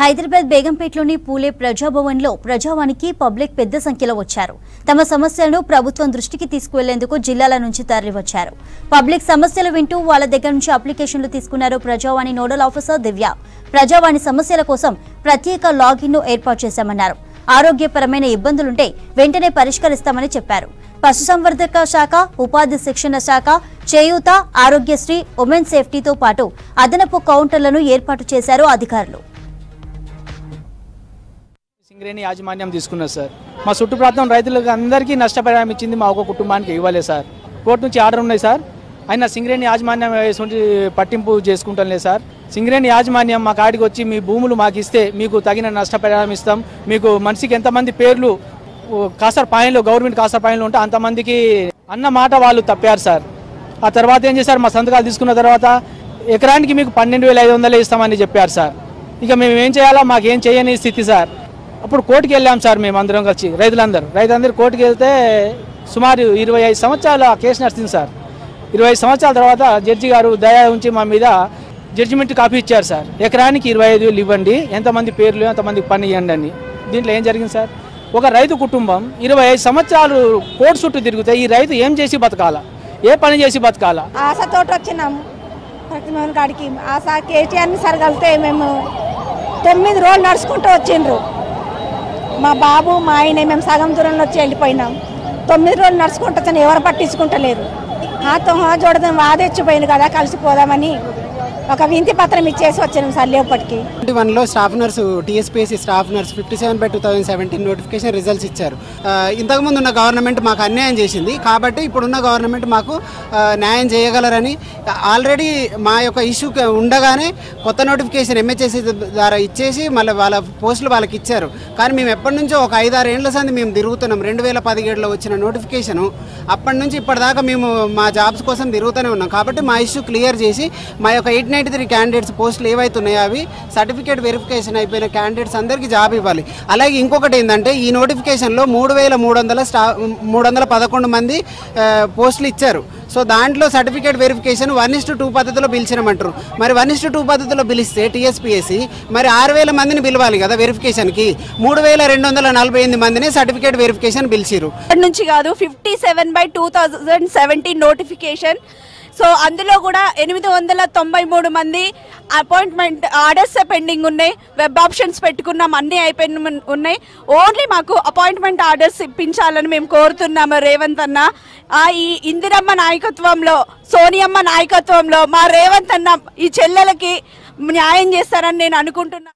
హైదరాబాద్ బేగంపేటలోని పూలే ప్రజాభవన్లో ప్రజావానికి public పెద్ద సంఖ్యలో వచ్చారు. తమ సమస్యలను ప్రభుత్వం దృష్టికి తీసుకువెళ్లేందుకు జిల్లాల నుంచి తరలివచ్చారు. పబ్లిక్ సమస్యలు వింటూ వాళ్ళ దగ్గర నుంచి అప్లికేషన్లు తీసుకున్నారు ప్రజావాణి నోడల్ ఆఫీసర్ దివ్య. ప్రజావాణి సమస్యల కోసం ప్రత్యేక లాగిన్ను ఏర్పాటు చేశామన్నారు. ఆరోగ్యపరమైన ఇబ్బందులుంటే వెంటనే పరిష్కరిస్తామని చెప్పారు. పశుసంవర్ధక శాఖ, ఉపాధి శిక్షణ శాఖ, చేయూత, ఆరోగ్యశ్రీ, ఉమెన్ సేఫ్టీతో పాటు అదనపు కౌంటర్లను ఏర్పాటు చేశారు అధికారులు. సింగరేణి యాజమాన్యం తీసుకున్నారు సార్. మా చుట్టూ ప్రాంతం రైతులకు అందరికీ నష్టపరిహారం ఇచ్చింది, మా ఒక కుటుంబానికి ఇవ్వలేదు సార్. కోర్టు నుంచి ఆర్డర్ ఉన్నాయి సార్. అయినా సింగరేణి యాజమాన్యం పట్టింపు చేసుకుంటాం లేదు సార్. సింగరేణి యాజమాన్యం మా కాడికి వచ్చి మీ భూములు మాకు ఇస్తే మీకు తగిన నష్టపరిహారం ఇస్తాం, మీకు మనిషికి ఎంతమంది పేర్లు కాసర్ పాయింట్లు గవర్నమెంట్ కాసర్ పాయింట్లు ఉంటే అంతమందికి అన్న మాట వాళ్ళు తప్పారు సార్. ఆ తర్వాత ఏం చేశారు, మా సంతకాలు తీసుకున్న తర్వాత ఎకరానికి మీకు 12,500 ఇస్తామని చెప్పారు సార్. ఇక మేము ఏం చేయాలో మాకేం చేయని స్థితి సార్. అప్పుడు కోర్టుకి వెళ్ళాం సార్, మేము అందరం కలిసి రైతులందరూ కోర్టుకి వెళ్తే సుమారు 25 సంవత్సరాలు ఆ కేసు నడిచింది సార్. 25 సంవత్సరాల తర్వాత జడ్జి గారు దయా ఉంచి మా మీద జడ్జిమెంట్ కాపీ ఇచ్చారు సార్. ఎకరానికి 25,000 ఇవ్వండి, ఎంతమంది పేర్లు ఎంతమంది పని ఇవ్వండి అని. దీంట్లో ఏం జరిగింది సార్, ఒక రైతు కుటుంబం 25 సంవత్సరాలు కోర్టు చుట్టూ తిరిగితే ఈ రైతు ఏం చేసి బతకాలా, ఏ పని చేసి బతకాలా? ఆశతోటి వచ్చినాము ప్రతిమోహన్ గాడికి. ఆశ కేటీఆర్ని సరగలితే మేము 9 రోజులు నడుచుకుంటూ వచ్చిండ్రు. మా బాబు మా ఆయన మేము సగం దూరంలో వచ్చి వెళ్ళిపోయినాం. 9 రోజులు నడుచుకుంటూ వచ్చాను, ఎవరు పట్టించుకుంటలేరు. చూడదాం వాదేచ్చిపోయింది కదా, కలిసిపోదామని ఒక వింతి పత్రం ఇచ్చేసి వచ్చాను సార్. లేపటికి 21లో staff nurse TSPSC staff nurse 57/2017 notification results ఇచ్చారు. ఇంతకుముందు ఉన్న గవర్నమెంట్ మాకు అన్యాయం చేసింది కాబట్టి ఇప్పుడున్న గవర్నమెంట్ మాకు న్యాయం చేయగలరని ఆల్రెడీ మా యొక్క ఇష్యూ ఉండగానే కొత్త నోటిఫికేషన్ ఎంహెచ్ఎస్సీ ద్వారా ఇచ్చేసి మళ్ళీ వాళ్ళ పోస్టులు వాళ్ళకి ఇచ్చారు. కానీ మేము ఎప్పటి నుంచో ఒక 5-6 ఏళ్ల సంది మేము తిరుగుతున్నాం. 2017లో వచ్చిన నోటిఫికేషను అప్పటి నుంచి ఇప్పటిదాకా మేము మా జాబ్స్ కోసం తిరుగుతూనే ఉన్నాం. కాబట్టి మా ఇష్యూ క్లియర్ చేసి మా యొక్క 893 క్యాండిడేట్స్ పోస్టులు ఏవైతున్నాయో అవి సర్టిఫికేట్ వెరిఫికేషన్ అయిపోయిన క్యాండిడేట్స్ అందరికీ జాబ్ ఇవ్వాలి. అలాగే ఇంకొకటి ఏంటంటే ఈ నోటిఫికేషన్లో 3,311 మంది పోస్టులు ఇచ్చారు. సో దాంట్లో సర్టిఫికేట్ వెరిఫికేషన్ 1:2 పద్ధతిలో పిలిచినామంటారు. మరి 1:2 పద్ధతిలో పిలిస్తే టీఎస్పీఎస్సీ మరి 6,000 మందిని పిలవాలి కదా వెరిఫికేషన్కి. 3,248 మందిని సర్టిఫికేట్ వెరిఫికేషన్ పిలిచిరు. నుంచి కాదు 57/2017 నోటిఫికేషన్. సో అందులో కూడా 893 మంది అపాయింట్మెంట్ ఆర్డర్స్ పెండింగ్ ఉన్నాయి. వెబ్ ఆప్షన్స్ పెట్టుకున్నాం, అన్నీ అయిపోయిన ఉన్నాయి. ఓన్లీ మాకు అపాయింట్మెంట్ ఆర్డర్స్ ఇప్పించాలని మేము కోరుతున్నాము రేవంత్ అన్న. ఈ ఇందిరమ్మ నాయకత్వంలో, సోనియమ్మ నాయకత్వంలో మా రేవంత్ అన్న ఈ చెల్లెలకి న్యాయం చేస్తారని నేను అనుకుంటున్నాను.